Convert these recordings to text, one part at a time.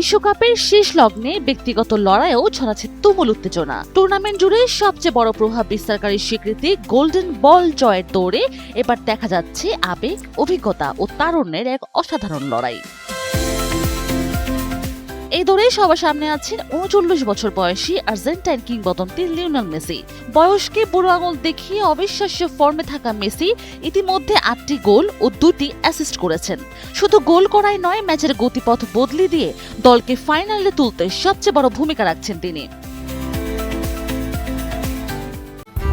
বিশ্বকাপের শেষ লগ্নে ব্যক্তিগত লড়াইয়েও ছড়াচ্ছে তুমুল উত্তেজনা। টুর্নামেন্ট জুড়ে সবচেয়ে বড় প্রভাব বিস্তারকারী স্বীকৃতি গোল্ডেন বল জয়ের দৌড়ে এবার দেখা যাচ্ছে আবেগ, অভিজ্ঞতা ও তারুণ্যের এক অসাধারণ লড়াই। এই দৌড়ে সবার সামনে আছেন ৩৯ বছর বয়সী আর্জেন্টাইন কিংবদন্তি লিওনেল মেসি। বয়সকে বুড়ো আঙুল দেখিয়ে অবিশ্বাস্য ফর্মে থাকা মেসি ইতিমধ্যে ৮টি গোল ও ২টি অ্যাসিস্ট করেছেন। শুধু গোল করাই নয়, ম্যাচের গতিপথ বদলে দিয়ে দলকে ফাইনালে তুলতে সবচেয়ে বড় ভূমিকা রাখছেন তিনি।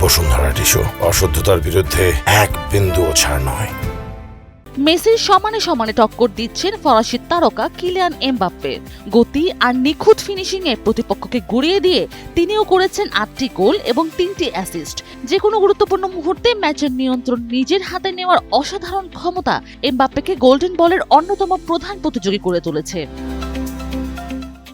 বসুন্ধরা টিস্যু, অশুদ্ধতার বিরুদ্ধে এক বিন্দুও ছাড় নয়। মেসির সমানে সমানে টক্কর দিচ্ছেন ফরাসি তারকা কিলিয়ান এমবাপ্পে। গতি আর নিখুঁত ফিনিশিংয়ে প্রতিপক্ষকে গুড়িয়ে দিয়ে তিনিও করেছেন ৮টি গোল এবং ৩টি অ্যাসিস্ট। যে কোনো গুরুত্বপূর্ণ মুহূর্তে ম্যাচের নিয়ন্ত্রণ নিজের হাতে নেওয়ার অসাধারণ ক্ষমতা এমবাপ্পেকে গোল্ডেন বলের অন্যতম প্রধান প্রতিযোগী করে তুলেছে।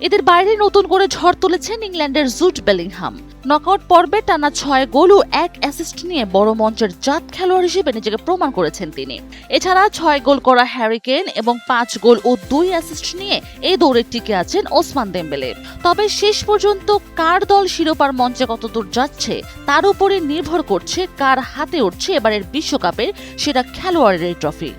এদের বাইরে নতুন করে ঝড় তুলেছেন ইংল্যান্ডের জুড বেলিংহাম। নকআউট পর্বে টানা ৬ গোল ও ১ অ্যাসিস্ট নিয়ে বড় মঞ্চের জাত খেলোয়াড় হিসেবে নিজেকে প্রমাণ করেছেন তিনি। এছাড়া ৬ গোল করা হ্যারি কেন এবং ৫ গোল ও ২ অ্যাসিস্ট নিয়ে এই দৌড়ে টিকে আছেন ওসমান দেমবেলে। তবে শেষ পর্যন্ত কার দল শিরোপার মঞ্চে কতদূর যাচ্ছে তার উপরে নির্ভর করছে কার হাতে উঠছে এবারের বিশ্বকাপের সেরা খেলোয়াড়ের এই ট্রফি।